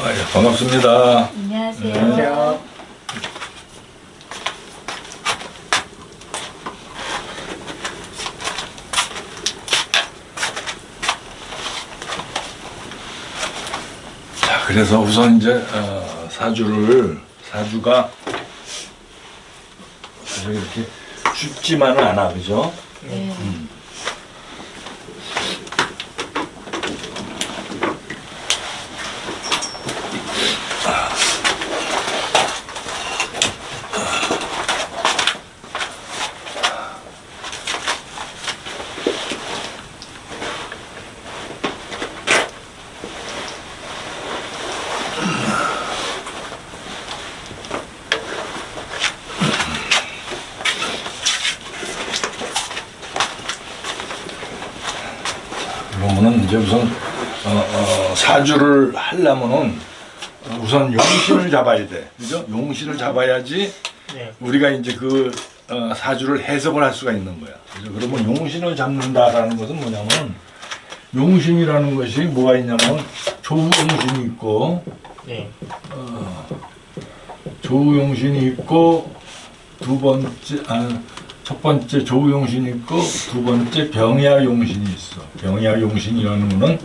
예, 반갑습니다. 안녕하세요. 안녕하세요. 자, 그래서 우선 이제 사주가 이렇게 쉽지만은 않아, 그죠? 네. 그러면은 이제 우선 사주를 하려면은 우선 용신을 잡아야 돼, 그죠? 용신을 잡아야지 네. 우리가 이제 그 사주를 해석을 할 수가 있는 거야. 그죠? 그러면 용신을 잡는다라는 것은 뭐냐면 용신이라는 것이 뭐가 있냐면 조우용신이 있고 네. 조우용신이 있고 첫 번째 조우용신이 있고 두 번째 병야용신이 있어. 병야용신이라는 거는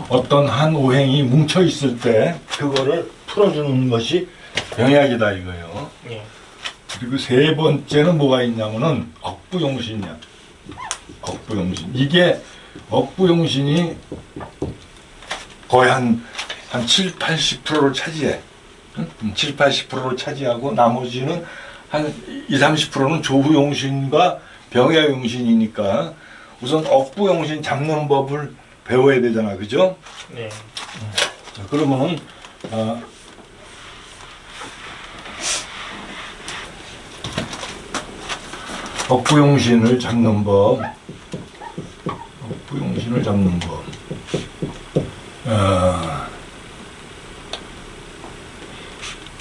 어떤 한 오행이 뭉쳐 있을 때 그거를 풀어주는 것이 병약이다 이거예요. 네. 그리고 세 번째는 뭐가 있냐면은 억부용신이야. 억부용신. 이게 억부용신이 거의 한 7, 80%를 차지해. 응? 7, 80%를 차지하고 나머지는 한 2, 30%는 조후용신과 병야용신이니까 우선 억부용신 잡는 법을 배워야 되잖아. 그죠? 네. 자, 그러면은 억부용신을 잡는 법, 억부용신을 잡는 법.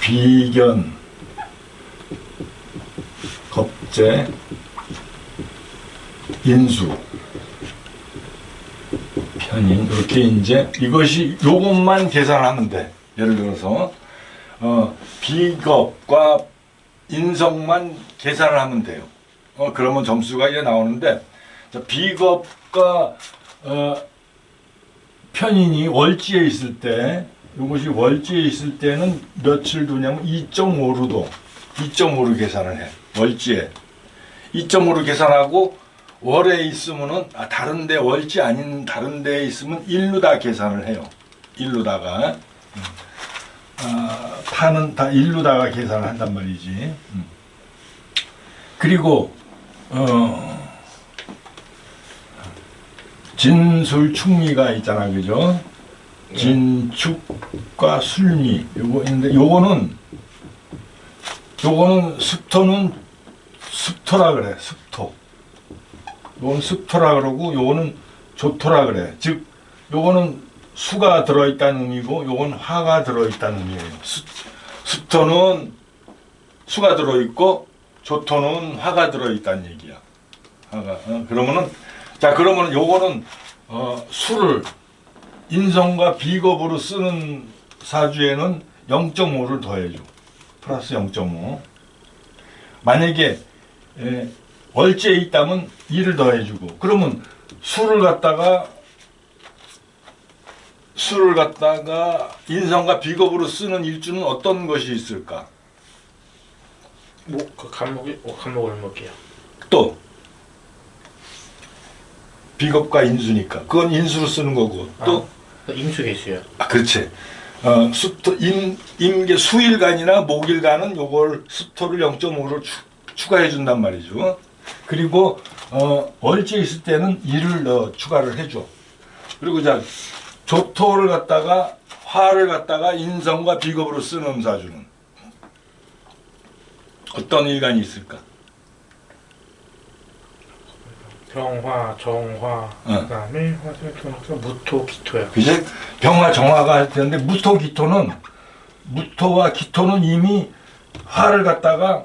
비견, 겁재, 인수, 편인 이렇게 이제 이것이 요것만 계산하면 돼. 예를 들어서 비겁과 인성만 계산을 하면 돼요. 그러면 점수가 이제 나오는데 자, 비겁과 편인이 월지에 있을 때 이것이 월지에 있을 때는 며칠 두냐면 2.5로 둬. 2.5로 계산을 해. 월지에 2.5로 계산하고 월에 있으면은 다른데 월지 아닌 다른 데에 있으면 1로 다 계산을 해요. 1로다가 파는 다 1로다가 계산을 한단 말이지. 그리고 진술축미가 있잖아, 그죠? 진축과 술미 요거 있는데 요거는 습토는 습토라 그래. 습토. 요건 습토라 그러고 요거는 조토라 그래. 즉 요거는 수가 들어있다는 의미고 요건 화가 들어있다는 의미예요. 습토는 수가 들어있고 조토는 화가 들어있다는 얘기야. 화가. 그러면은 요거는 수를 인성과 비겁으로 쓰는 사주에는 0.5를 더해줘. 플러스 0.5. 만약에 월지에 있다면 2를 더해주고 그러면 수를 갖다가 인성과 비겁으로 쓰는 일주는 어떤 것이 있을까? 그 간목을 먹게요. 또 비겁과 인수니까 그건 인수로 쓰는 거고 또 임수개수요. 그렇지. 임계 수일간이나 목일간은 요걸 습토를 0.5로 추가해 준단 말이죠. 그리고 월지에 있을 때는 2를 추가를 해줘. 그리고 자 조토를 갖다가 화를 갖다가 인성과 비겁으로 쓰는 사주는 어떤 일간이 있을까? 병화, 정화, 그다음에 화살토, 무토, 기토요. 그지? 병화, 정화가 할 텐데 무토와 기토는 이미 화를 갖다가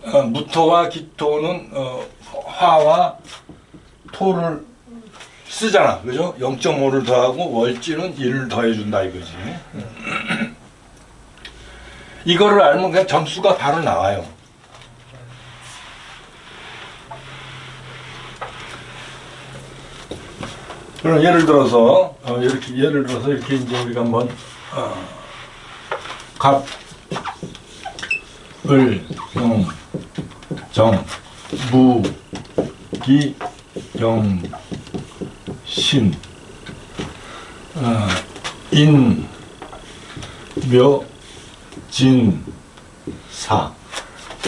무토와 기토는 화와 토를 쓰잖아. 그죠? 0.5를 더하고 월지는 1을 더해준다 이거지. 이거를 알면 그냥 점수가 바로 나와요. 그럼 예를 들어서 이렇게 이제 우리가 한번 갑을 신 묘진사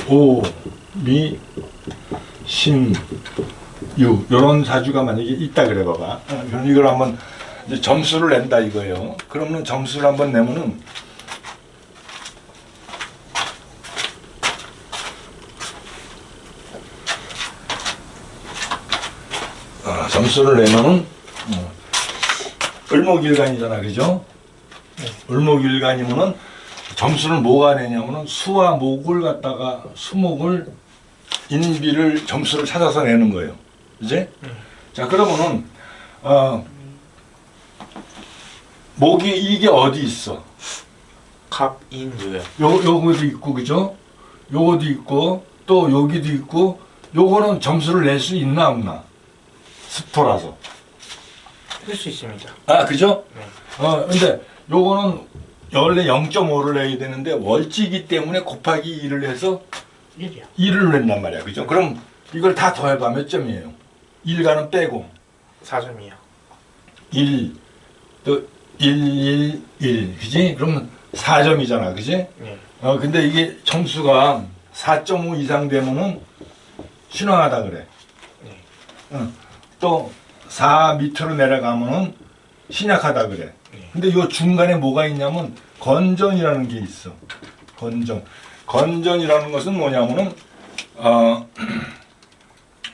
오미신유 이런 사주가 만약에 있다 그래 봐봐. 그럼 이걸 한번 이제 점수를 낸다 이거예요. 그러면 점수를 한번 내면은 점수를 내면은 을목일간이잖아, 그죠? 을목일간이면은 점수를 뭐가 내냐면은 수와 목을 갖다가 수목을 인비를 점수를 찾아서 내는 거예요, 이제? 자 그러면은 목이 이게 어디 있어? 갑인유요. 요거도 있고, 그죠? 요거도 있고 또 여기도 있고 요거는 점수를 낼 수 있나 없나? 스토라서. 쓸 수 있습니다. 아, 그죠? 네. 근데 요거는 원래 0.5를 내야 되는데 월지기 때문에 곱하기 2를 해서 1이요. 2를 낸단 말이야. 그죠? 그럼 이걸 다 더해봐. 몇 점이에요? 1가는 빼고 4점이요. 1, 또 1, 그지? 그러면 4점이잖아. 그지? 네. 근데 이게 점수가 4.5 이상 되면은 신왕하다 그래. 네. 또 4 밑으로 내려가면은 신약하다 그래. 네. 근데 요 중간에 뭐가 있냐면 건전이라는 게 있어. 건전이라는 것은 뭐냐면은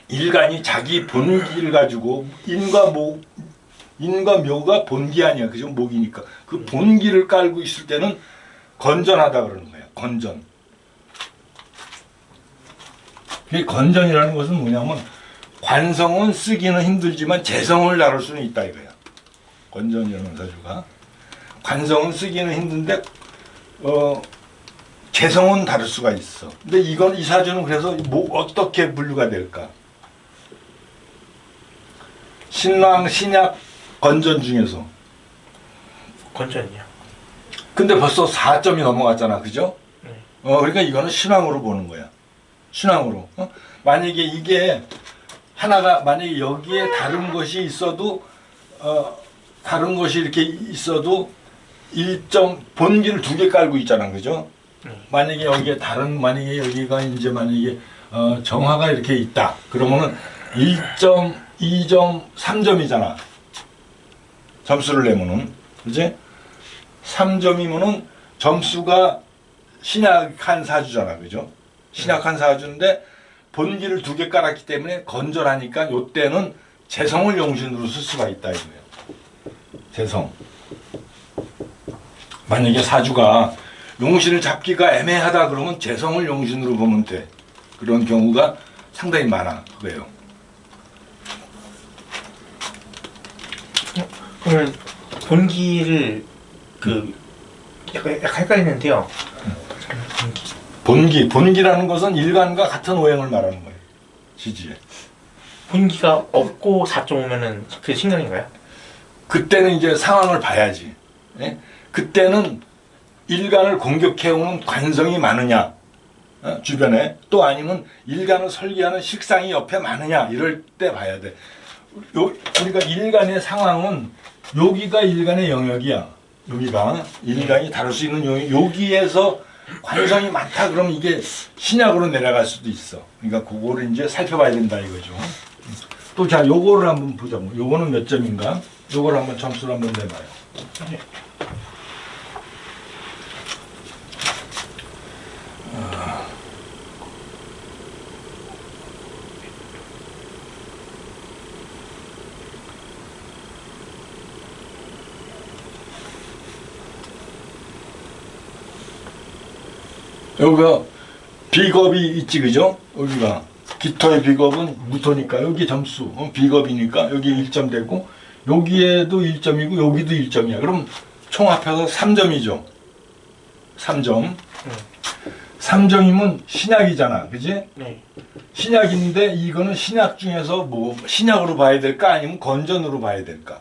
일간이 자기 본기를 가지고 인과 묘가 본기 아니야. 그죠? 목이니까. 그 본기를 깔고 있을 때는 건전하다 그러는 거야. 건전. 이 건전이라는 것은 뭐냐면 관성은 쓰기는 힘들지만 재성을 다룰 수는 있다 이거야. 건전이라는 사주가 관성은 쓰기는 힘든데 재성은 다룰 수가 있어. 근데 이 사주는 그래서 뭐 어떻게 분류가 될까? 신왕, 신약, 건전 중에서. 건전이요. 근데 벌써 4점이 넘어갔잖아, 그죠? 네. 그러니까 이거는 신왕으로 보는 거야. 신왕으로. 만약에 이게 하나가 만약에 여기에 다른 것이 있어도 다른 것이 이렇게 있어도 본기를 2개 깔고 있잖아, 그죠? 만약에 여기에 만약에 여기가 이제 만약에 정화가 이렇게 있다, 그러면은 1점, 2점, 3점이잖아. 점수를 내면은, 그지? 3점이면은 점수가 신약한 사주잖아, 그죠? 신약한 사주인데 본기를 2개 깔았기 때문에 건전하니까 요때는 재성을 용신으로 쓸 수가 있다 이거예요. 재성. 만약에 사주가 용신을 잡기가 애매하다 그러면 재성을 용신으로 보면 돼. 그런 경우가 상당히 많아. 그래요. 그러면 본기를 약간 헷갈리는데요. 본기라는 것은 일간과 같은 오행을 말하는 거예요. 지지에. 본기가 없고 4.5면은 그게 신강인가요? 그때는 이제 상황을 봐야지. 예? 그때는 일간을 공격해오는 관성이 많으냐, 주변에, 또 아니면 일간을 설계하는 식상이 옆에 많으냐, 이럴 때 봐야 돼. 우리가 일간의 상황은 여기가 일간의 영역이야. 여기가 일간이 다룰 수 있는 영역. 여기에서 관성이 많다 그러면 이게 신약으로 내려갈 수도 있어. 그러니까 그거를 이제 살펴봐야 된다 이거죠. 또 자, 요거를 한번 보자고. 요거는 몇 점인가? 요거를 한번 점수를 한번 내봐요. 여기가 비겁이 있지, 그죠? 여기가 기토의 비겁은 무토니까 여기 점수, 비겁이니까 여기 1점 되고 여기에도 1점이고 여기도 1점이야. 그럼 총 합해서 3점이죠. 3점. 3점이면 신약이잖아. 그지? 네. 신약인데 이거는 신약 중에서 뭐 신약으로 봐야 될까 아니면 건전으로 봐야 될까?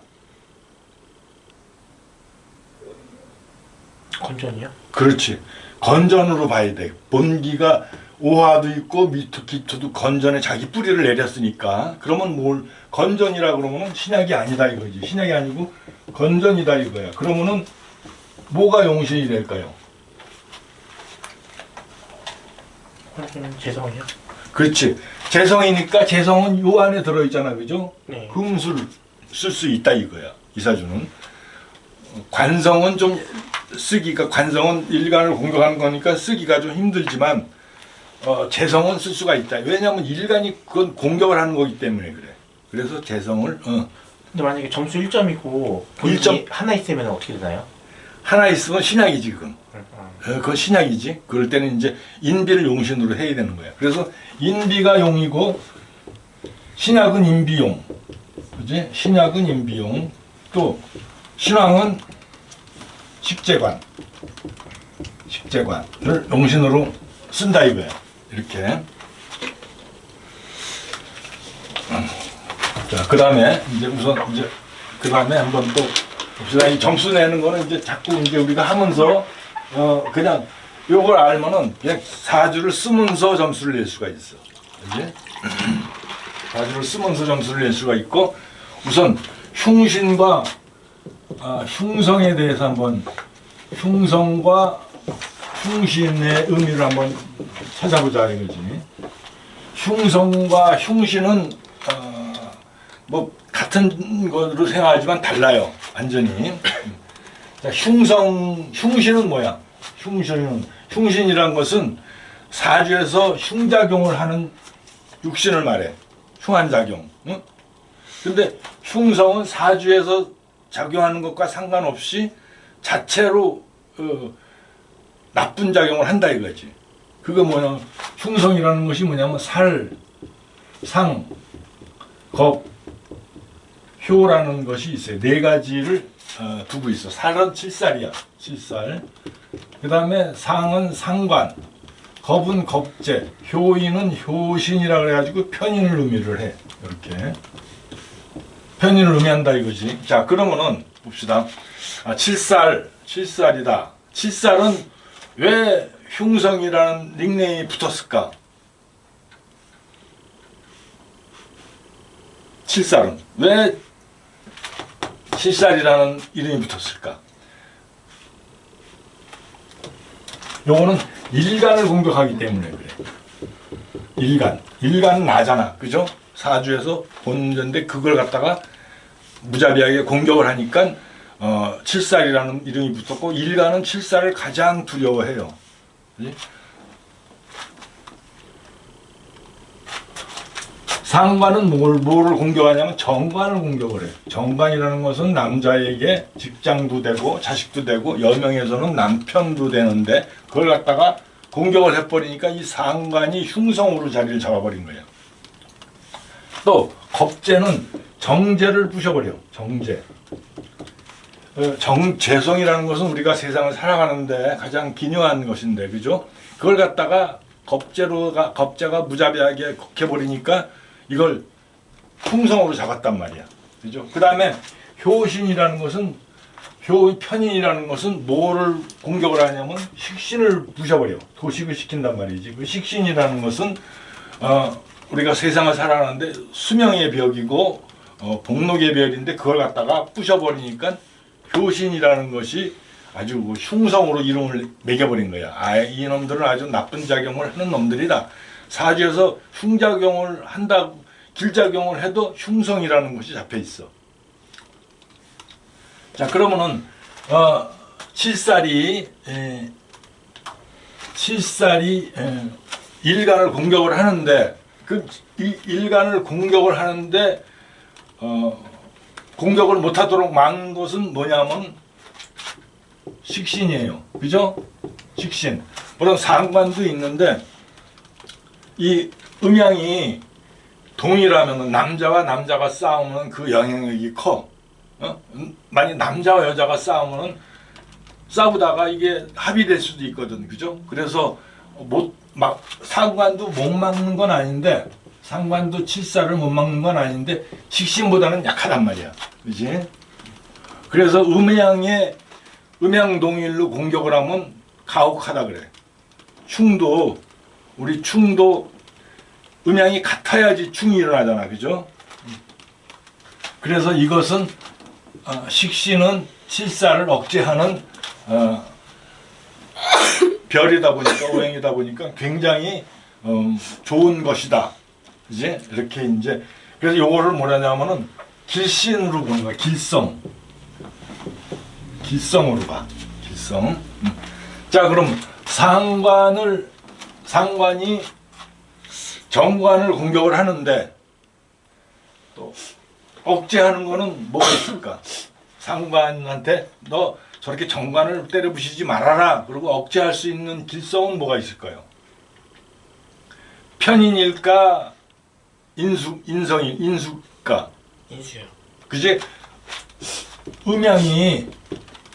건전이요? 그렇지. 건전으로 봐야 돼. 본기가 오화도 있고 미토, 기토도 건전에 자기 뿌리를 내렸으니까 그러면 뭘 건전이라 그러면은 신약이 아니다 이거지. 신약이 아니고 건전이다 이거야. 그러면은 뭐가 용신이 될까요? 재성이요? 그렇지. 재성이니까 재성은 요 안에 들어있잖아. 그죠? 네. 금수를 쓸 수 있다 이거야. 이사주는. 관성은 좀 쓰기가, 관성은 일간을 공격하는 거니까 쓰기가 좀 힘들지만 재성은 쓸 수가 있다. 왜냐하면 일간이 그건 공격을 하는 거기 때문에 그래. 그래서 재성을 근데 만약에 점수 1점이고 본기 1점? 하나 있으면 어떻게 되나요? 하나 있으면 신약이지 그건. 그건 신약이지. 그럴 때는 이제 인비를 용신으로 해야 되는 거야. 그래서 인비가 용이고 신약은 인비용. 그지? 신약은 인비용. 또 신왕은 식재관을 용신으로 쓴다 이거야. 이렇게. 자, 그다음에 이제 우선 이제 그다음에 한번 또 봅시다. 이 점수 내는 거는 이제 자꾸 이제 우리가 하면서 그냥 요걸 알면은 그냥 사주를 쓰면서 점수를 낼 수가 있어. 그지? 사주를 쓰면서 점수를 낼 수가 있고 우선 흉신과 흉성에 대해서 한번 흉성과 흉신의 의미를 한번 찾아보자 이거지. 흉성과 흉신은 뭐 같은 것으로 생각하지만 달라요. 완전히. 자, 흉신은 뭐야? 흉신이란 것은 사주에서 흉작용을 하는 육신을 말해. 흉한작용. 응? 근데 흉성은 사주에서 작용하는 것과 상관없이 자체로 나쁜 작용을 한다 이거지. 그거 뭐냐? 흉성이라는 것이 뭐냐면 살, 상, 겁, 효라는 것이 있어요. 네 가지를 두고 있어. 살은 7살이야. 7살. 그 다음에 상은 상관, 겁은 겁재, 효인은 효신이라 그래가지고 편인을 의미를 해. 이렇게. 편인을 의미한다 이거지. 자, 그러면은 봅시다. 7살이다. 7살은 왜 흉성이라는 닉네임이 붙었을까? 7살은 왜 7살이라는 이름이 붙었을까? 요거는 일간을 공격하기 때문에 그래. 일간은 나잖아. 그죠? 사주에서 본전인데 그걸 갖다가 무자비하게 공격을 하니까 7살이라는 이름이 붙었고 일간은 7살을 가장 두려워해요. 그치? 상관은 뭐를 공격하냐면 정관을 공격을 해. 정관이라는 것은 남자에게 직장도 되고 자식도 되고 여명에서는 남편도 되는데 그걸 갖다가 공격을 해버리니까 이 상관이 흉성으로 자리를 잡아버린 거예요. 또 겁재는 정재를 부셔버려. 정재. 정재성이라는 것은 우리가 세상을 살아가는데 가장 기묘한 것인데, 그죠? 그걸 갖다가 겁재가 무자비하게 곡해버리니까 이걸 흉성으로 잡았단 말이야. 그죠? 그 다음에 효신이라는 것은, 편인이라는 것은 뭐를 공격을 하냐면 식신을 부셔버려. 도식을 시킨단 말이지. 그 식신이라는 것은, 우리가 세상을 살아가는데 수명의 벽이고, 복록의 별인데 그걸 갖다가 부셔버리니까 효신이라는 것이 아주 흉성으로 이름을 매겨버린 거야. 이놈들은 아주 나쁜 작용을 하는 놈들이다. 사주에서 흉작용을 한다, 길작용을 해도 흉성이라는 것이 잡혀 있어. 자, 그러면은 7살이 일간을 공격을 하는데 그 일간을 공격을 하는데 공격을 못하도록 막는 것은 뭐냐면 식신이에요. 그죠? 식신. 물론 상관도 있는데 이 음양이 동일하면 남자와 남자가 싸우면 그 영향력이 커. 만약 남자와 여자가 싸우면 싸우다가 이게 합의될 수도 있거든, 그죠? 그래서 막 상관도 못 막는 건 아닌데, 상관도 칠사를 못 막는 건 아닌데 식신보다는 약하단 말이야, 그지? 그래서 음양동일로 공격을 하면 가혹하다 그래. 우리 충도 음양이 같아야지 충이 일어나잖아, 그죠? 그래서 이것은 식신은 칠사를 억제하는 별이다 보니까, 오행이다 보니까 굉장히 좋은 것이다, 이제 이렇게 이제. 그래서 요거를 뭐냐면은 길신으로 보는 거야. 길성으로 봐. 길성. 자, 그럼 상관이 정관을 공격을 하는데 또 억제하는 거는 뭐가 있을까? 상관한테 너 저렇게 정관을 때려 부시지 말아라, 그리고 억제할 수 있는 길성은 뭐가 있을까요? 편인일까? 인수일까? 인수요. 그지? 음양이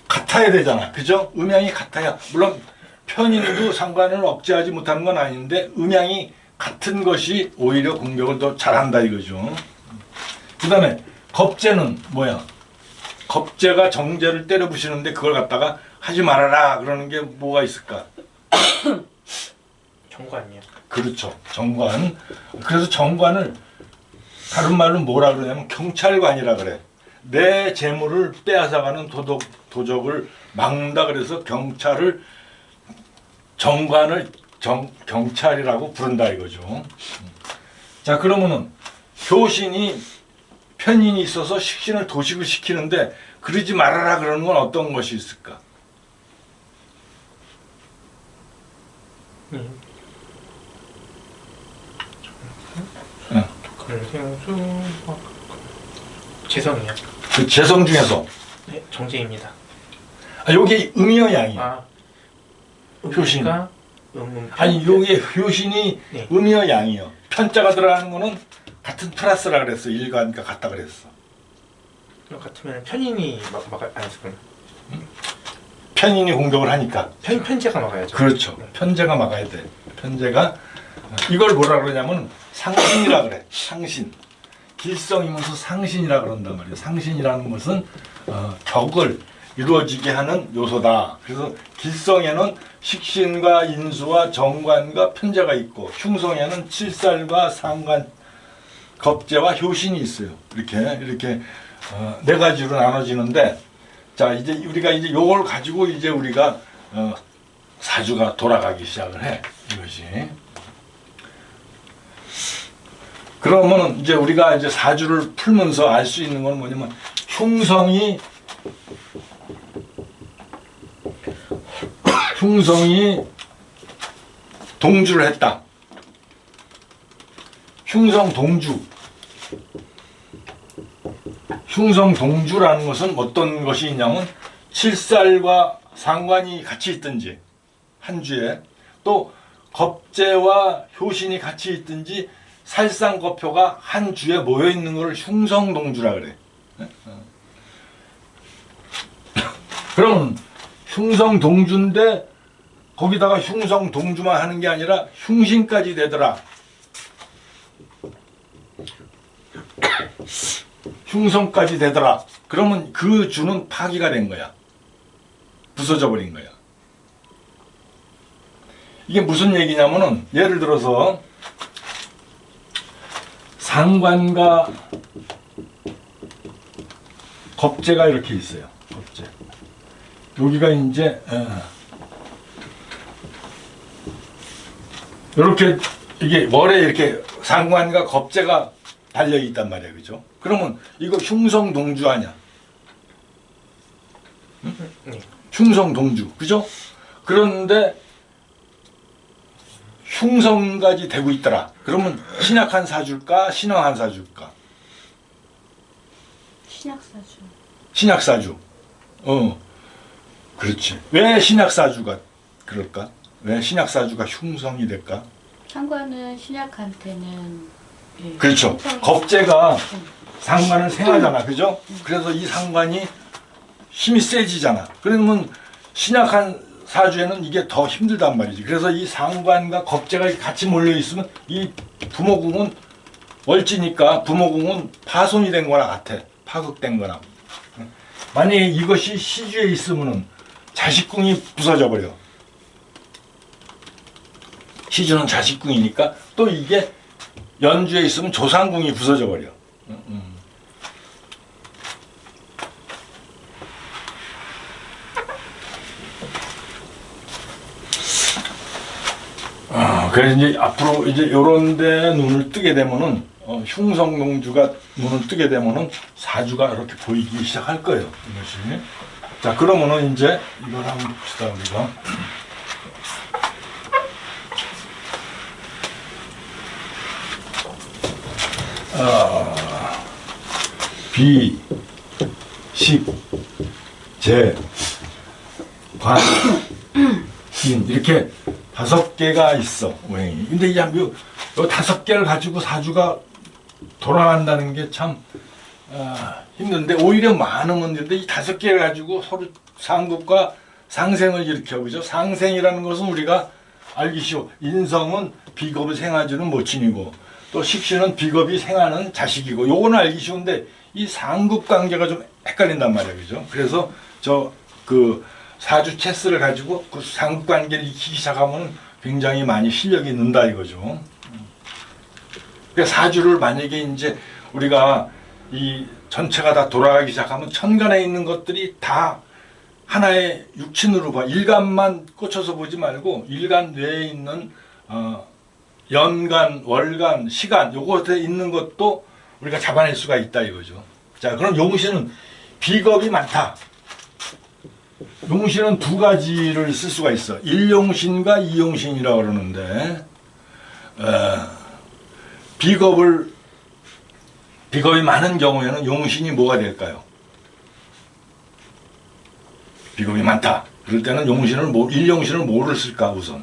같아야 되잖아, 그죠? 음양이 같아야, 물론 편인도 상관을 억제하지 못하는 건 아닌데 음양이 같은 것이 오히려 공격을 더 잘한다 이거죠. 그 다음에 겁재는 뭐야? 겁재가 정제를 때려 부시는데 그걸 갖다가 하지 말아라 그러는 게 뭐가 있을까? 정관이요. 그렇죠, 정관. 그래서 정관을 다른 말로 뭐라 그러냐면 경찰관이라 그래. 내 재물을 빼앗아가는 도적을 막는다 그래서 정관을 경찰이라고 부른다 이거죠. 자, 그러면은 효신이 편인이 있어서 식신을 도식을 시키는데 그러지 말아라 그러는 건 어떤 것이 있을까? 재성이요. 그 재성 중에서 네, 정제입니다. 요게 음이요 양이요? 효신. 아니 요게 효신이 네. 음이요 양이요? 편자가 들어가는 거는 같은 플러스라 그랬어. 일가니까 같다 그랬어. 같으면 편인이 안 했을까요? 편인이 공격을 하니까. 편제가 막아야죠. 그렇죠. 네. 편제가 막아야 돼. 편제가 이걸 뭐라 그러냐면 상신이라 그래. 상신. 길성이면서 상신이라 그런단 말이에요. 상신이라는 것은 격을 이루어지게 하는 요소다. 그래서 길성에는 식신과 인수와 정관과 편제가 있고, 흉성에는 칠살과 상관, 겁재와 효신이 있어요. 이렇게 네 가지로 나눠지는데, 자, 이제 우리가 이제 요걸 가지고 이제 우리가 사주가 돌아가기 시작을 해. 이것이. 그러면은 이제 우리가 이제 사주를 풀면서 알 수 있는 건 뭐냐면 흉성이 동주를 했다. 흉성 동주라는 것은 어떤 것이 있냐면 칠살과 상관이 같이 있든지 한 주에, 또 겁재와 효신이 같이 있든지 살상거표가 한 주에 모여 있는 것을 흉성동주라 그래. 그럼 흉성동주인데 거기다가 흉성동주만 하는 게 아니라 흉신까지 되더라. 흉성까지 되더라. 그러면 그 주는 파기가 된 거야. 부서져 버린 거야. 이게 무슨 얘기냐면은, 예를 들어서 상관과 겁재가 이렇게 있어요. 겁재. 여기가 이제 이렇게 이게 월에 이렇게 상관과 겁재가 달려 있단 말이에요, 그죠? 그러면 이거 흉성동주 아니야? 응? 네. 흉성동주, 그죠? 그런데 흉성까지 되고 있더라. 그러면 신약한 사주일까? 신왕한 사주일까? 신약사주. 신약사주. 그렇지. 왜 신약사주가 그럴까? 왜 신약사주가 흉성이 될까? 상관은 신약한테는 예, 그렇죠. 신성이- 겁재가 상관을 생하잖아, 그죠? 그래서 이 상관이 힘이 세지잖아. 그러면 신약한 사주에는 이게 더 힘들단 말이지. 그래서 이 상관과 겁재가 같이 몰려 있으면 이 부모궁은 월지니까 부모궁은 파손이 된 거나 같아. 파극된 거나. 만약에 이것이 시주에 있으면은 자식궁이 부서져 버려. 시주는 자식궁이니까 또 이게 연주에 있으면 조상궁이 부서져 버려. 그래서 이제 앞으로 이제 요런 데 눈을 뜨게 되면은 흉성농주가 눈을 뜨게 되면은 사주가 이렇게 보이기 시작할 거예요. 이것이. 자, 그러면은 이제 이걸 한번 봅시다, 우리가. 비, 식, 재, 관, 인 이렇게 5개가 있어 오행이. 근데 이 요 5개를 가지고 사주가 돌아간다는 게 참 힘든데 오히려 많으면 되는데 이 5개를 가지고 서로 상급과 상생을 일으켜 보죠. 상생이라는 것은 우리가 알기 쉬워. 인성은 비겁을 생아주는 모친이고 또 식신은 비겁이 생하는 자식이고 요거는 알기 쉬운데 이 상급 관계가 좀 헷갈린단 말이에요. 그죠? 그래서 그 사주 체스를 가지고 그 상급 관계를 익히기 시작하면 굉장히 많이 실력이 는다 이거죠. 그러니까 사주를 만약에 이제 우리가 이 전체가 다 돌아가기 시작하면 천간에 있는 것들이 다 하나의 육친으로 봐. 일간만 꽂혀서 보지 말고 일간 외에 있는 연간, 월간, 시간 요것에 있는 것도 우리가 잡아낼 수가 있다 이거죠. 자, 그럼 용신은 비겁이 많다. 용신은 2가지를 쓸 수가 있어. 일용신과 이용신이라고 그러는데 비겁이 많은 경우에는 용신이 뭐가 될까요? 비겁이 많다. 그럴 때는 일용신을 뭐를 쓸까 우선?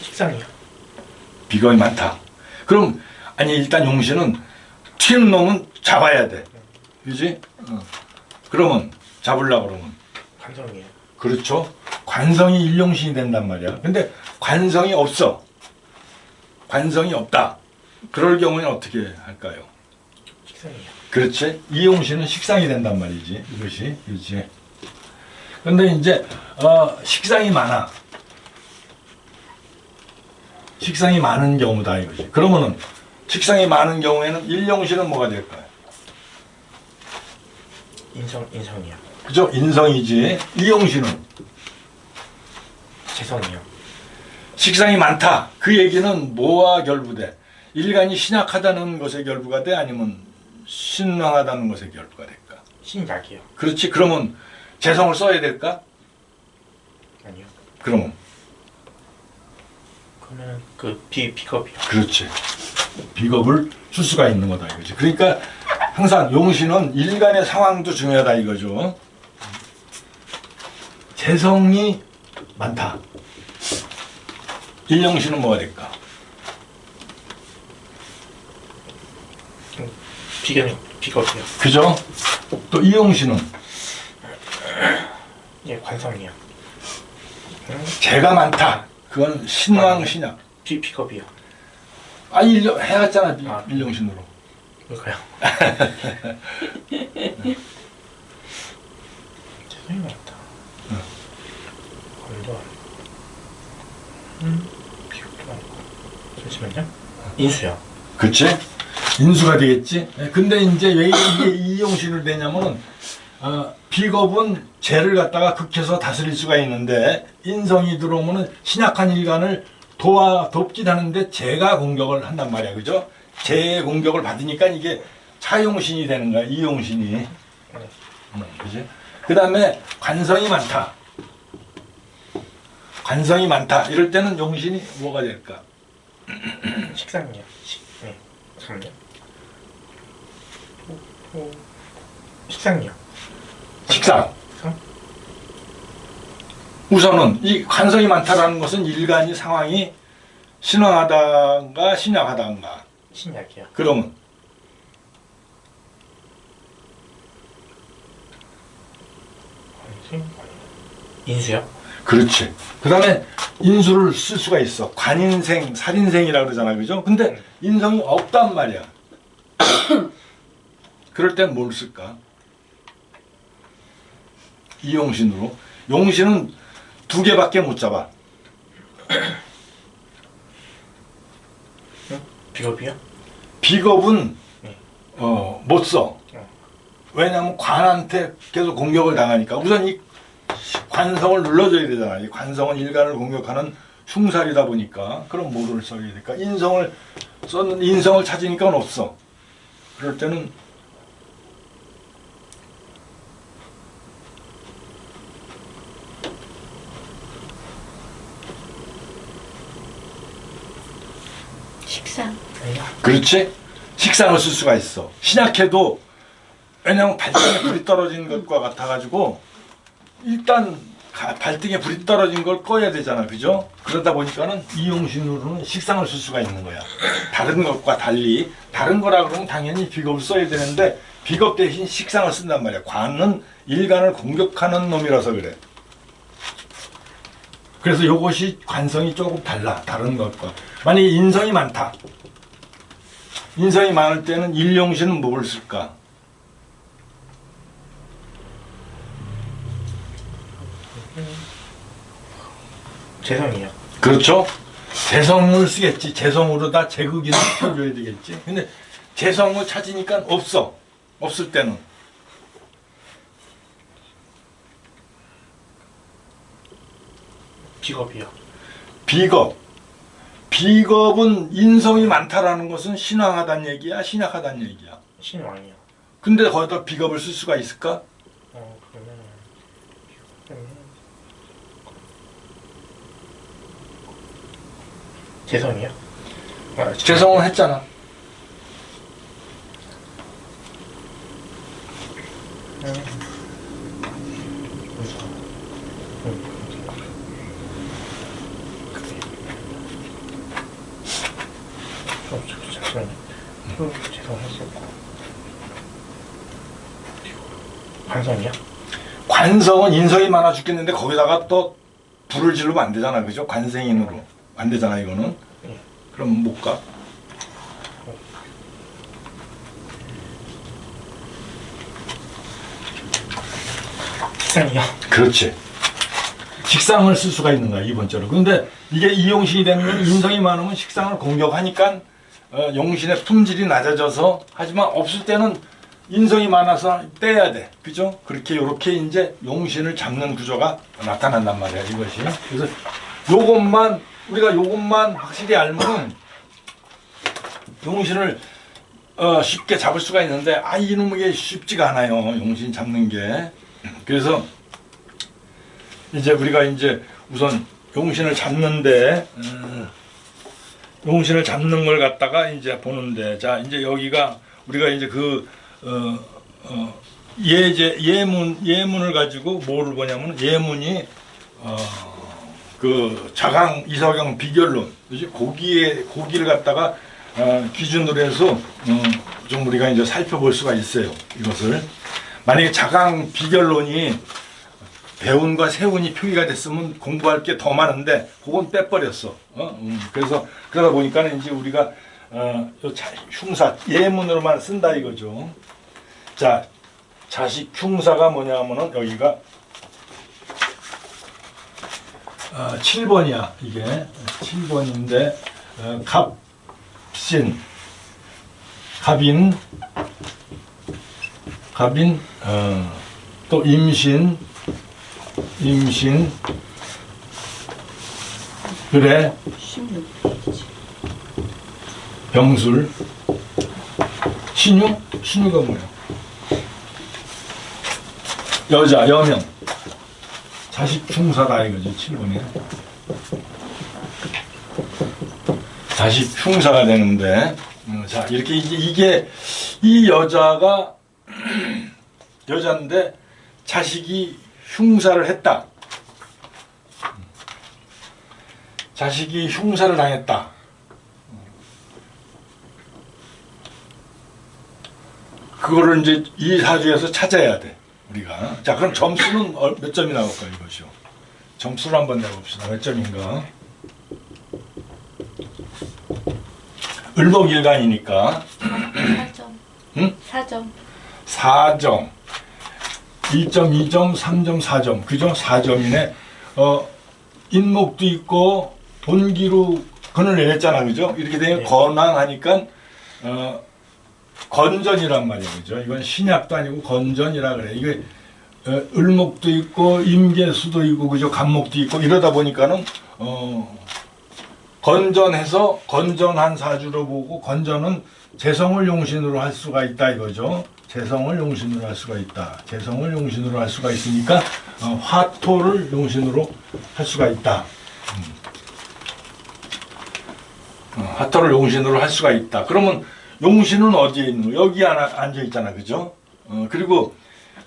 식상이요. 비겁이 많다. 그럼 일단 용신은 튀는 놈은 잡아야 돼. 그지? 그러면 잡으려고 그러면 관성이에요. 그렇죠. 관성이 일용신이 된단 말이야. 근데 관성이 없어. 관성이 없다. 그럴 경우에는 어떻게 할까요? 식상이요. 그렇지. 이용신은 식상이 된단 말이지. 이것이. 그렇지. 근데 이제 식상이 많아. 식상이 많은 경우다 이거지. 그러면은 식상이 많은 경우에는 일용신은 뭐가 될까요? 인성이요. 그죠? 인성이지. 이용신은 재성이요. 식상이 많다. 그 얘기는 뭐와 결부돼? 일간이 신약하다는 것에 결부가 돼? 아니면 신왕하다는 것에 결부가 될까? 신약이요. 그렇지. 그러면 재성을 써야 될까? 아니요. 그러면 그러면 비겁이요. 그렇지. 비겁을 쓸 수가 있는 거다 이거지. 그러니까 항상 용신은 일간의 상황도 중요하다 이거죠. 재성이 많다. 일용신은 뭐가 될까? 비겁이요. 그죠? 또 이용신은 예, 관성이요. 재가 많다. 그건 신왕 신약. 비겁이요. 해갔잖아 아. 일용신으로. 뭘까요? 재성이 많다. 관도 아니고. 비겁도 아니고. 잠시만요. 인수요. 그치? 인수가 되겠지? 근데 이제 왜 이게 이용신을 되냐면은, 비겁은 재를 갖다가 극해서 다스릴 수가 있는데, 인성이 들어오면은 신약한 일간을 돕긴 하는데, 재가 공격을 한단 말이야. 그죠? 재의 공격을 받으니까 이게 차용신이 되는 거야. 이용신이. 그지? 그 다음에 관성이 많다. 관성이 많다. 이럴 때는 용신이 뭐가 될까? 식상이요. 네. 잠깐만요. 식상이요. 식상. 식상? 우선은 이 관성이 많다라는 것은 일간이 상황이 신왕하다가 신약하다인가? 신약이요. 그러면 인수요? 그렇지. 그 다음에 인수를 쓸 수가 있어. 관인생, 살인생이라 그러잖아. 그죠? 근데 인성이 없단 말이야. 그럴 땐 뭘 쓸까? 이용신으로. 용신은 두 개밖에 못 잡아. 비겁이요? 비겁은 네. 못 써. 왜냐하면 관한테 계속 공격을 당하니까. 우선 이 관성을 눌러줘야 되잖아. 이 관성은 일간을 공격하는 흉살이다 보니까. 그럼 뭐를 써야 될까? 인성을 찾으니까 없어. 그럴 때는 식상. 아니요. 그렇지? 식상을 쓸 수가 있어. 신약해도 왜냐면 발등에 불이 떨어진 것과 같아가지고 일단 발등에 불이 떨어진 걸 꺼야 되잖아. 그죠? 그러다 보니까는 이용신으로는 식상을 쓸 수가 있는 거야. 다른 것과 달리 다른 거라 그러면 당연히 비겁을 써야 되는데 비겁 대신 식상을 쓴단 말이야. 관은 일간을 공격하는 놈이라서 그래. 그래서 이것이 관성이 조금 달라. 다른 것과. 만약에 인성이 많다. 인성이 많을 때는 일용신은 뭘 쓸까? 재성이요. 그렇죠? 재성을 쓰겠지. 재성으로 다 제극인을 펴줘야 되겠지. 근데 재성을 찾으니까 없어. 없을 때는. 비겁이요. 비겁. 비겁은 인성이 많다라는 것은 신왕하다는 얘기야? 신약하다는 얘기야? 신왕이요. 근데 거기다 비겁을 쓸 수가 있을까? 그러면 재성이요? 재성은 했잖아. 잠시만요. 재성했었고 관성이요? 관성은 인성이 많아 죽겠는데 거기다가 또 불을 지르면 안 되잖아. 그죠? 관생인으로. 안 되잖아, 이거는. 네. 그럼 못 가. 식상이요? 그렇지. 식상을 쓸 수가 있는 거야, 이번째로. 근데 이게 이용신이 되는 건 인성이 많으면 식상을 공격하니까 용신의 품질이 낮아져서 하지만 없을 때는 인성이 많아서 떼야 돼. 그죠? 그렇게 요렇게 이제 용신을 잡는 구조가 나타난단 말이야, 이것이. 그래서 우리가 요것만 확실히 알면은 용신을 쉽게 잡을 수가 있는데 이놈에게 쉽지가 않아요. 용신 잡는 게. 그래서 이제 우리가 이제 우선 용신을 잡는데 용신을 잡는 걸 갖다가 이제 보는데 자 이제 여기가 우리가 이제 예문을 가지고 뭐를 보냐면 예문이 그 자강 이서경 비결론 그지 고기를 갖다가 기준으로 해서 좀 우리가 이제 살펴볼 수가 있어요. 이것을 만약에 자강 비결론이 배운과 세운이 표기가 됐으면 공부할 게 더 많은데 그건 빼버렸어. 그래서 그러다 보니까는 이제 우리가 흉사 예문으로만 쓴다 이거죠. 자 자식 흉사가 뭐냐면은 여기가 7번이야 이게 7번인데 갑신 갑인 또 임신 그래 16페이지. 병술 신유가 뭐야? 여자 여명 자식 흉사다 이거지 7번에 자식 흉사가 되는데 자 이렇게 이게 이 여자가 여자인데 자식이 흉사를 했다. 자식이 흉사를 당했다. 그거를 이제 이 사주에서 찾아야 돼 우리가. 자, 그럼 점수는 몇 점이 나올까 이것이요. 점수를 한번 내봅시다. 몇 점인가? 을목일간이니까 4점. 응? 4점. 4점, 1점, 2점, 3점, 4점. 그죠? 4점이네. 인목도 있고 본기로 건을 내렸잖아. 그죠? 이렇게 되면 네. 건왕하니까 건전이란 말이야. 그죠? 이건 신약도 아니고 건전이라 그래. 이게 을목도 있고 임계수도 있고 그죠? 간목도 있고 이러다 보니까는 건전해서 건전한 사주로 보고 건전은 재성을 용신으로 할 수가 있다 이거죠. 재성을 용신으로 할 수가 있다. 재성을 용신으로 할 수가 있으니까 화토를 용신으로 할 수가 있다. 화토를 용신으로 할 수가 있다. 그러면 용신은 어디에 있는 거? 여기 앉아 있잖아, 그죠? 그리고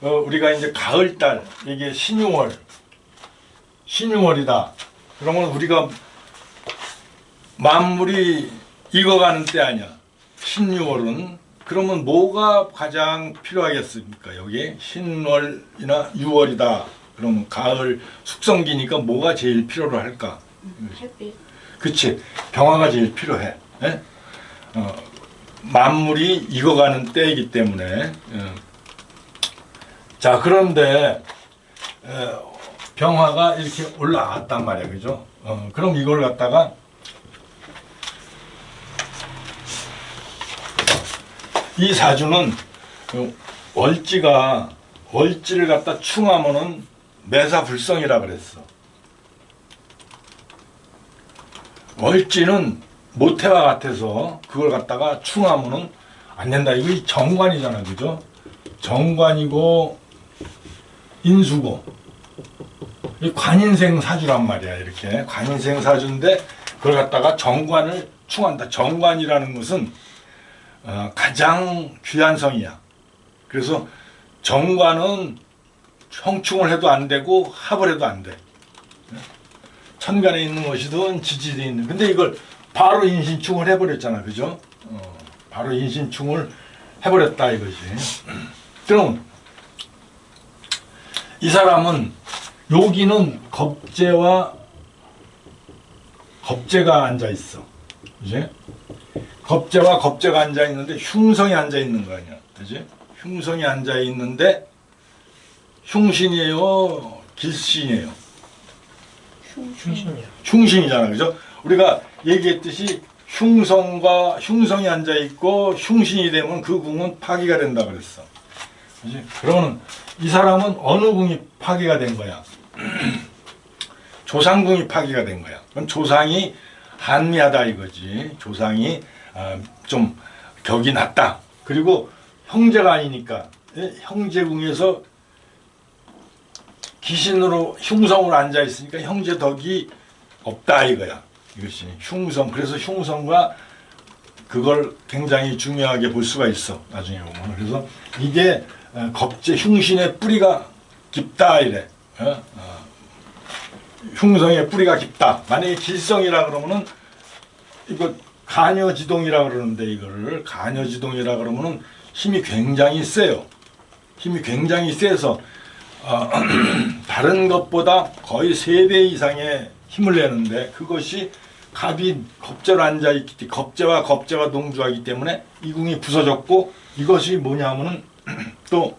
우리가 이제 가을달 이게 신유월이다. 그러면 우리가 만물이 익어가는 때 아니야. 신유월은. 그러면 뭐가 가장 필요하겠습니까? 여기에 신월이나 유월이다. 그러면 가을 숙성기니까 뭐가 제일 필요로 할까? 햇빛. 그치. 병화가 제일 필요해. 예? 만물이 익어가는 때이기 때문에. 자, 그런데 병화가 이렇게 올라갔단 말이야. 그죠? 그럼 이걸 갖다가 이 사주는 월지를 갖다 충하면은 매사불성이라 그랬어. 월지는 모태와 같아서 그걸 갖다가 충하면은 안 된다. 이거 정관이잖아, 그죠? 정관이고 인수고 이 관인생 사주란 말이야. 이렇게 관인생 사주인데 그걸 갖다가 정관을 충한다. 정관이라는 것은 가장 귀한 성이야. 그래서 정관은 형충을 해도 안 되고 합을 해도 안 돼. 천간에 있는 것이든 지지에 있는. 근데 이걸 바로 인신충을 해버렸잖아, 그죠? 바로 인신충을 해버렸다 이것이. 그럼 이 사람은 여기는 겁재가 앉아 있어, 이제. 겁재와 겁재가 앉아 있는데 흉성이 앉아 있는 거 아니야, 그지? 흉성이 앉아 있는데 흉신이에요, 길신이에요? 흉신이요. 흉신이잖아, 그죠? 우리가 얘기했듯이 흉성이 앉아 있고 흉신이 되면 그 궁은 파기가 된다 그랬어, 그지? 그러면 이 사람은 어느 궁이 파기가 된 거야? 조상궁이 파기가 된 거야. 그럼 조상이 한미하다 이거지. 조상이 좀 격이 낮다. 그리고 형제가 아니니까 형제궁에서 기신으로 흉성으로 앉아 있으니까 형제 덕이 없다 이거야. 이것이 흉성. 그래서 흉성과 그걸 굉장히 중요하게 볼 수가 있어. 나중에 보면. 그래서 이게 겁재 흉신의 뿌리가 깊다 이래. 흉성의 뿌리가 깊다. 만약에 길성이라 그러면은 이거 간여지동이라 그러는데 이거를 간여지동이라 그러면은 힘이 굉장히 세요. 힘이 굉장히 세서 다른 것보다 거의 3배 이상의 힘을 내는데 그것이 갑이 겁재로 앉아 있기 때문에 겁재와 겁재가 동조하기 때문에 이 궁이 부서졌고 이것이 뭐냐면은 또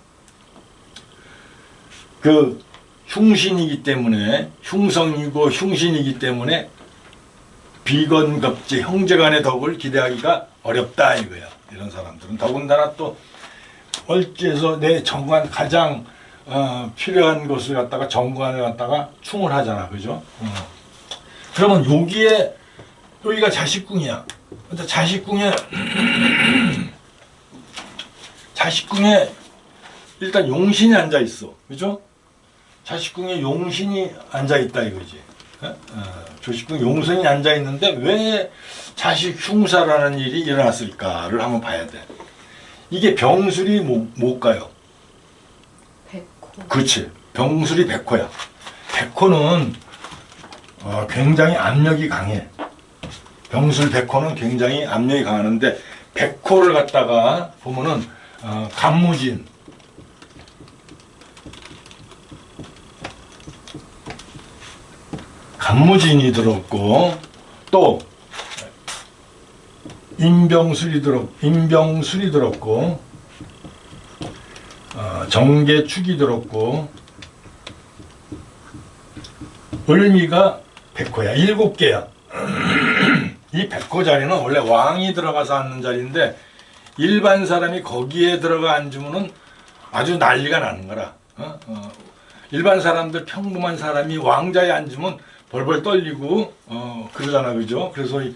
그 흉신이기 때문에 흉성이고 흉신이기 때문에 비건겁재 형제간의 덕을 기대하기가 어렵다 이거야. 이런 사람들은 더군다나 또 월지에서 내 정관 가장 필요한 것을 갖다가 정관을 갖다가 충을 하잖아, 그죠? 그러면 여기가 자식궁이야. 근데 자식궁에 일단 용신이 앉아 있어, 그죠? 자식궁에 용신이 앉아 있다 이거지. 조식궁 용신이 앉아 있는데 왜 자식 흉사라는 일이 일어났을까를 한번 봐야 돼. 이게 병술이 뭘까요? 백호. 그렇지. 병술이 백호야. 백호는 굉장히 압력이 강해. 병술 백호는 굉장히 압력이 강하는데 백호를 갖다가 보면은 간무진, 간무진이 들었고, 또 임병술이 들었고, 정계축이 들었고, 을미가 백호야. 7개야. 이 백호 자리는 원래 왕이 들어가서 앉는 자리인데 일반 사람이 거기에 들어가 앉으면은 아주 난리가 나는 거라. 일반 사람들, 평범한 사람이 왕자에 앉으면 벌벌 떨리고 그러잖아, 그죠? 그래서 이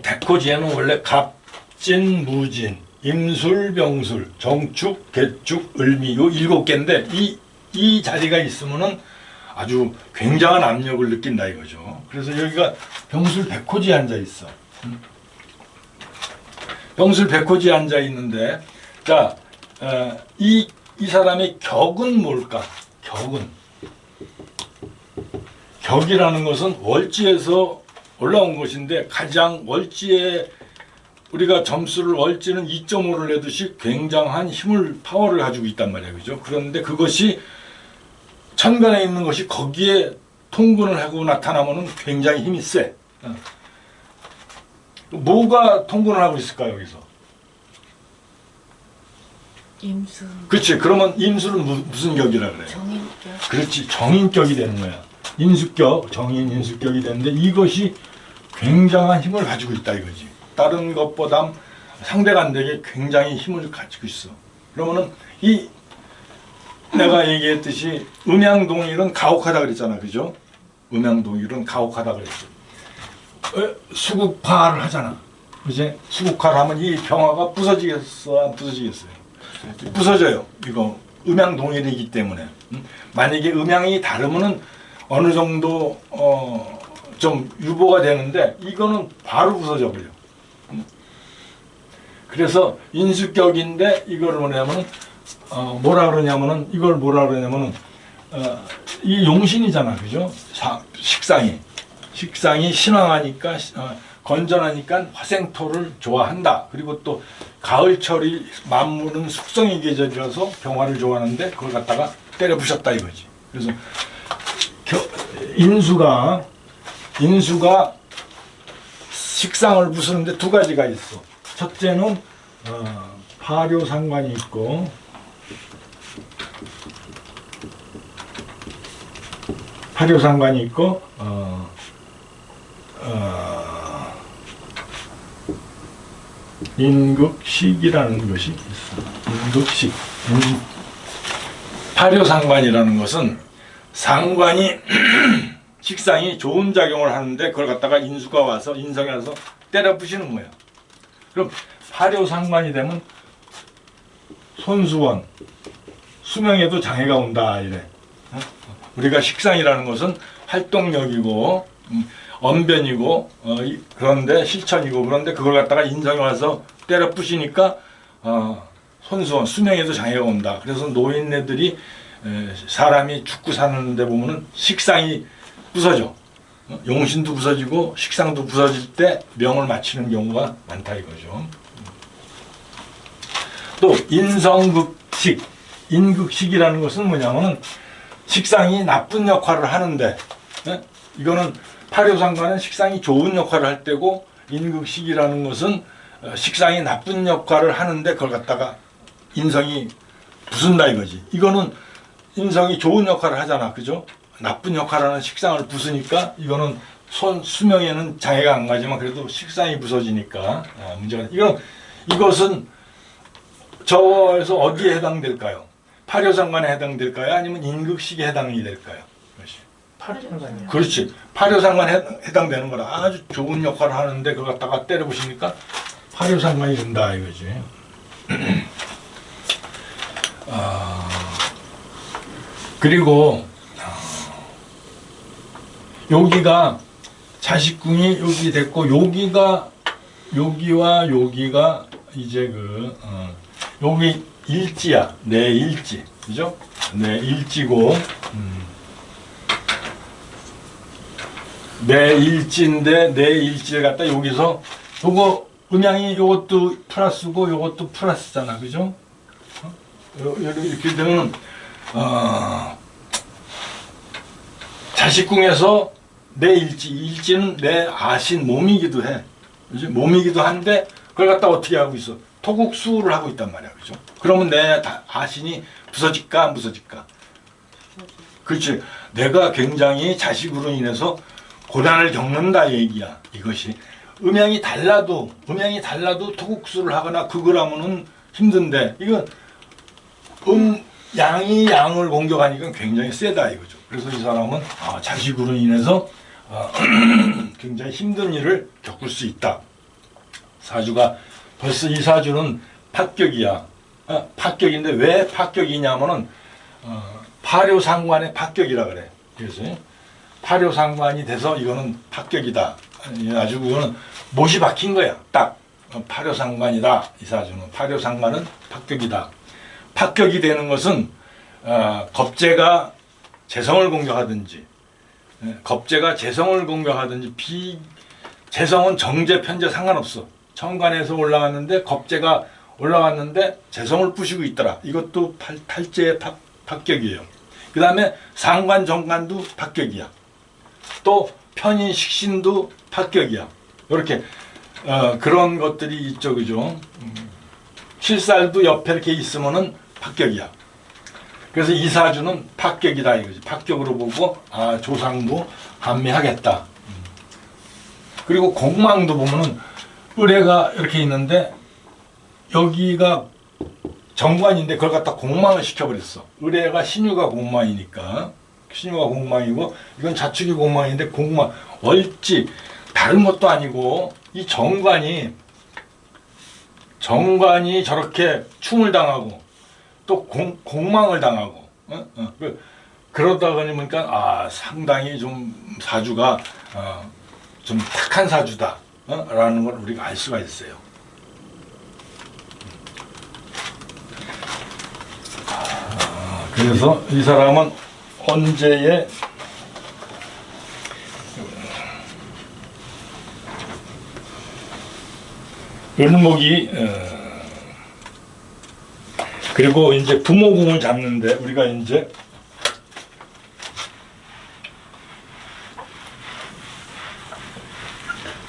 백호지에는 원래 갑진, 무진, 임술, 병술, 정축, 개축, 을미 요 7개인데 이 자리가 있으면은 아주 굉장한 압력을 느낀다 이거죠. 그래서 여기가 병술 백호지에 앉아 있어. 병술 백호지에 앉아 있는데, 자, 이 사람의 격은 뭘까? 격이라는 것은 월지에서 올라온 것인데 가장 월지에 우리가 점수를 월지는 2.5를 내듯이 굉장한 힘을 파워를 가지고 있단 말이야, 그죠? 그런데 그것이 천간에 있는 것이 거기에 통근을 하고 나타나면은 굉장히 힘이 세. 뭐가 통근을 하고 있을까 여기서? 임수. 그렇지. 그러면 임수는 무슨 격이라 그래? 정인격. 그렇지. 정인격이 되는 거야. 인수격, 정인 인수격이 되는데 이것이 굉장한 힘을 가지고 있다 이거지. 다른 것보다 상대간되게 굉장히 힘을 가지고 있어. 그러면은 이 내가 얘기했듯이 음양동일은 가혹하다 그랬잖아, 그죠? 음양동일은 가혹하다 그랬어. 수국화를 하잖아, 그지? 수국화를 하면 이 병화가 부서지겠어, 안 부서지겠어요? 부서져요. 이거 음양동일이기 때문에. 만약에 음양이 다르면은 어느 정도 좀 유보가 되는데 이거는 바로 부서져 버려. 그래서 인수격인데 이거를 뭐냐면은 뭐라 그러냐면은 이걸 뭐라 그러냐면은 이 용신이잖아, 그죠? 식상이 신왕하니까 건전하니까 화생토를 좋아한다. 그리고 또 가을철이 만물은 숙성의 계절이라서 병화를 좋아하는데 그걸 갖다가 때려 부셨다 이거지. 그래서 인수가 식상을 부수는데 두 가지가 있어. 첫째는 파료상관이 있고, 인극식이라는 것이 있어. 인극식. 파료상관이라는 것은 상관이 식상이 좋은 작용을 하는데 그걸 갖다가 인수가 와서 인성이 와서 때려 부시는 거야. 그럼 파료상관이 되면 손수원, 수명에도 장애가 온다 이래. 우리가 식상이라는 것은 활동력이고 언변이고 그런데 실천이고 그런데 그걸 갖다가 인성이 와서 때려 부시니까 손수원, 수명에도 장애가 온다. 그래서 노인네들이 사람이 죽고 사는데 보면은 식상이 부서져. 용신도 부서지고 식상도 부서질 때 명을 맞추는 경우가 많다 이거죠. 또 인성극식, 인극식이라는 것은 뭐냐면은 식상이 나쁜 역할을 하는데, 이거는 파료상관은 식상이 좋은 역할을 할 때고, 인극식이라는 것은 식상이 나쁜 역할을 하는데 그걸 갖다가 인성이 부순다 이거지. 이거는 인성이 좋은 역할을 하잖아, 그죠? 나쁜 역할을 하는 식상을 부수니까 이거는 수명에는 장애가 안 가지만 그래도 식상이 부서지니까 문제가. 이것은 저에서 어디에 해당될까요? 파료상관에 해당될까요? 아니면 인극식에 해당이 될까요? 파료상관이요. 그렇지. 파료상관에 해당되는 거라. 아주 좋은 역할을 하는데 그걸 갖다가 때려부시니까 파료상관이 된다 이거지. 그리고 여기가 자식궁이 여기 됐고 여기와 여기가 이제 여기 일지야. 내 일지. 그죠? 내 일지고 내 일지인데 내 일지를 갖다 여기서 요거 음양이 요것도 플러스고 요것도 플러스잖아, 그죠? 이렇게 되면 자식궁에서 내 일지는 내 아신 몸이기도 해. 그지? 몸이기도 한데 그걸 갖다 어떻게 하고 있어? 토국수를 하고 있단 말이야, 그죠? 그러면 내 아신이 부서질까 안 부서질까? 그렇지. 내가 굉장히 자식으로 인해서 고난을 겪는다 얘기야. 이것이 음양이 달라도 토국수를 하거나 그걸 하면은 힘든데 이건 양이 양을 공격하니까 굉장히 세다 이거죠. 그래서 이 사람은 자식으로 인해서 굉장히 힘든 일을 겪을 수 있다. 사주가 벌써 이 사주는 파격이야. 파격인데 왜 파격이냐면은 파묘상관의 파격이라 그래. 그래서 파묘상관이 돼서 이거는 파격이다. 아주 그거는 못이 박힌 거야. 딱 파묘상관이다. 이 사주는 파묘상관은 파격이다. 파격이 되는 것은 겁재가 재성을 공격하든지 재성은 정제 편제 상관없어. 천간에서 올라왔는데 겁재가 올라왔는데 재성을 부시고 있더라. 이것도 탈재의 파격이에요. 그 다음에 상관 정관도 파격이야. 또 편인 식신도 파격이야. 이렇게 그런 것들이 있죠, 그죠? 실살도 옆에 이렇게 있으면은 파격이야. 그래서 이 사주는 파격이다 이거지. 파격으로 보고 조상도 감미하겠다. 그리고 공망도 보면은 을해가 이렇게 있는데 여기가 정관인데 그걸 갖다 공망을 시켜버렸어. 을해가 신유가 공망이니까 신유가 공망이고 이건 자축이 공망인데 공망 월지 다른 것도 아니고 이 정관이 저렇게 충을 당하고 또 공망을 당하고 그러다 보니까 상당히 좀 사주가 좀 탁한 사주다 라는 걸 우리가 알 수가 있어요. 그래서 이 사람은 언제의 을목이 그리고 이제 부모궁을 잡는데 우리가 이제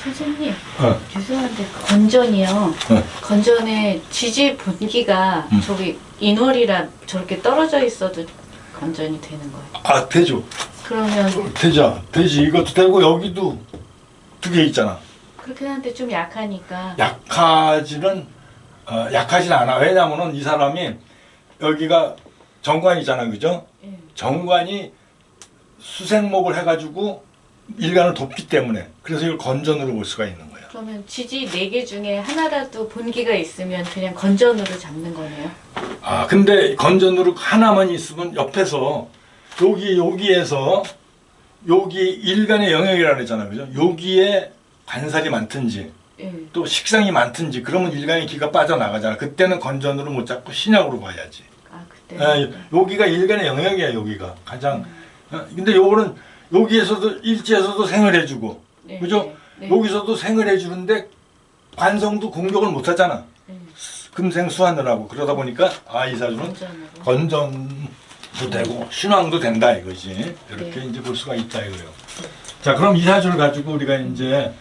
선생님, 죄송한데 건전이요. 건전에 지지 분기가 저기 인월이라 저렇게 떨어져 있어도 건전이 되는 거예요. 되죠. 그러면 되지. 이것도 되고 여기도 두 개 있잖아. 그렇긴 한데 좀 약하니까. 약하진 않아. 왜냐면은 이 사람이 여기가 정관이잖아, 그죠? 예. 정관이 수생목을 해가지고 일간을 돕기 때문에 그래서 이걸 건전으로 볼 수가 있는 거야. 그러면 지지 4개 중에 하나라도 분기가 있으면 그냥 건전으로 잡는 거네요. 근데 건전으로 하나만 있으면 옆에서 여기에서 여기 일간의 영역이라고 했잖아, 그죠? 여기에 관살이 많든지 예. 또 식상이 많든지 그러면 일간의 기가 빠져나가잖아. 그때는 건전으로 못 잡고 신약으로 봐야지. 그때. 여기가 일간의 영역이야. 여기가 가장. 근데 요거는 여기에서도 일지에서도 생을 해주고, 네. 그죠? 네. 여기서도 생을 해주는데 관성도 공격을 못 하잖아. 금생수하느라고 그러다 보니까 이 사주는 건전도 되고 신왕도 된다 이거지. 이렇게 네. 이제 볼 수가 있다 이거예요. 자, 그럼 이 사주를 가지고 우리가 이제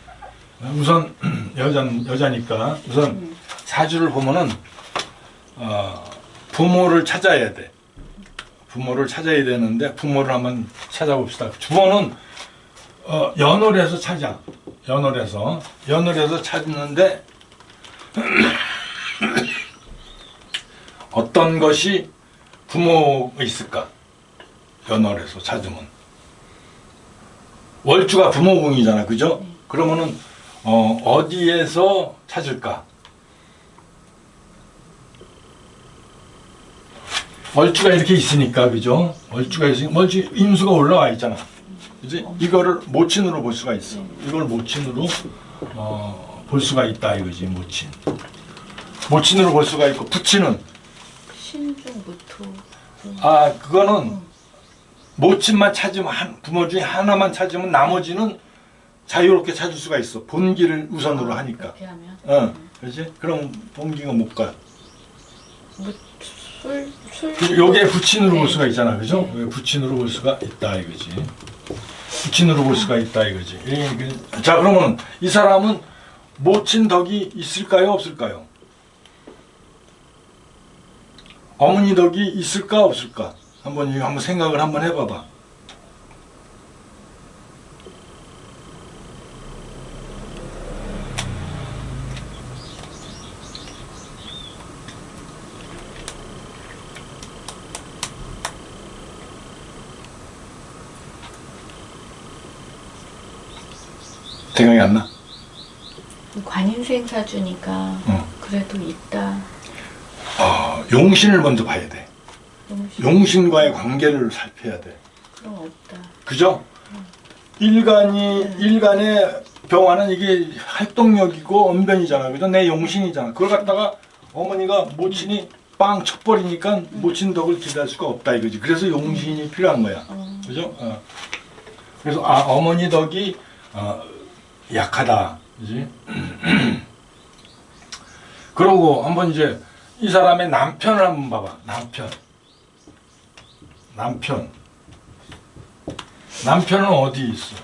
우선 여자니까 우선 사주를 보면은 부모를 찾아야 돼. 부모를 찾아야 되는데 부모를 한번 찾아봅시다. 부모는 연월에서 찾아. 연월에서 찾는데 어떤 것이 부모가 있을까? 연월에서 찾으면 월주가 부모궁이잖아, 그죠? 그러면은 어디에서 찾을까? 월주가 이렇게 있으니까, 그죠? 월주 임수가 올라와 있잖아. 그지? 이거를 모친으로 볼 수가 있어. 이걸 모친으로 볼 수가 있다 이거지. 모친으로 볼 수가 있고 부친은 신중 무토. 그거는 모친만 찾으면 부모 중에 하나만 찾으면 나머지는 자유롭게 찾을 수가 있어. 본기를 우선으로 하니까. 그렇게 하면 그렇지? 그럼 본기가 못 가요. 술 요게 부친으로 볼 네. 수가 있잖아, 그죠? 네. 부친으로 볼 수가 있다 이거지. 부친으로 볼 수가 있다 이거지. 자, 그러면 이 사람은 모친 덕이 있을까요, 없을까요? 어머니 덕이 있을까, 없을까? 한번 생각을 한번 해봐봐. 생각이 안 나? 관인생 사주니까 어. 그래도 있다. 용신을 먼저 봐야 돼. 용신. 용신과의 관계를 살펴야 돼. 그럼 없다. 그죠? 일간의 병화는 이게 활동력이고 언변이잖아. 그죠? 내 용신이잖아. 그걸 갖다가 어머니가 모친이 빵 쳐버리니까 모친 덕을 기대할 수가 없다 이거지. 그래서 용신이 필요한 거야. 그죠? 그래서 어머니 덕이 약하다. 그지? 그러고 한번 이제 이 사람의 남편을 한번 봐봐. 남편은 어디 있어?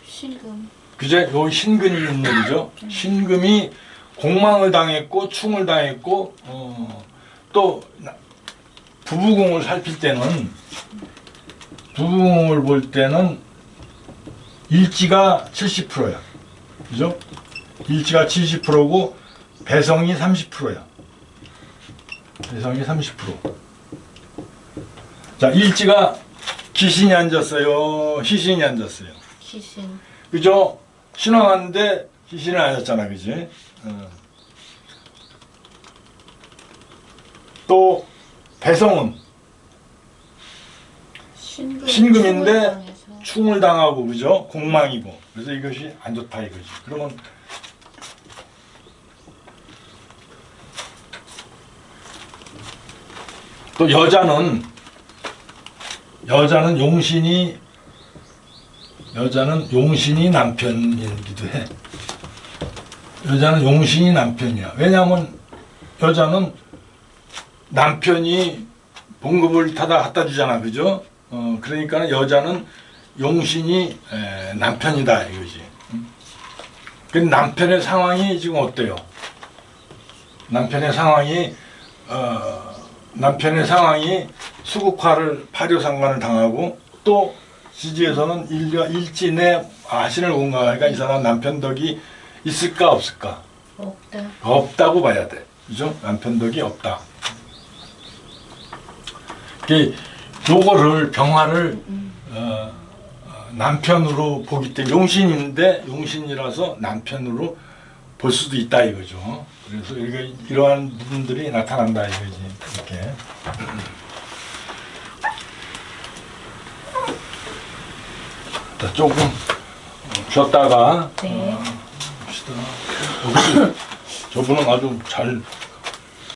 신금. 그제 요 신금이 인물이죠. 신금이 공망을 당했고 충을 당했고 또 부부궁을 살필 때는 부부궁을 볼 때는 일지가 70%야. 그죠? 일지가 70%고 배성이 30%야. 배성이 30%. 자, 일지가 기신이 앉았어요. 희신이 앉았어요. 희신. 그죠? 신왕하는데 희신을 앉았잖아, 그지? 또 배성은 신금인데 충을 당하고, 그죠? 공망이고. 그래서 이것이 안 좋다 이거지. 그러면 또 여자는 용신이 남편이기도 해. 여자는 용신이 남편이야. 왜냐하면 여자는 남편이 봉급을 타다 갖다 주잖아, 그죠? 그러니까 여자는 용신이 남편이다 이거지. 그 남편의 상황이 지금 어때요? 남편의 상황이 수국화를 파료상관을 당하고 또 지지에서는 일지 내 아신을 공강하니까 이 사람 남편 덕이 있을까 없을까? 없다. 없다고 봐야 돼. 그죠? 남편 덕이 없다. 요거를 병화를 남편으로 보기 때문에 용신이라서 남편으로 볼 수도 있다 이거죠. 그래서 이러한 부분들이 나타난다 이거지. 이렇게. 자, 조금 쉬었다가 네. 봅시다. 저분은 아주 잘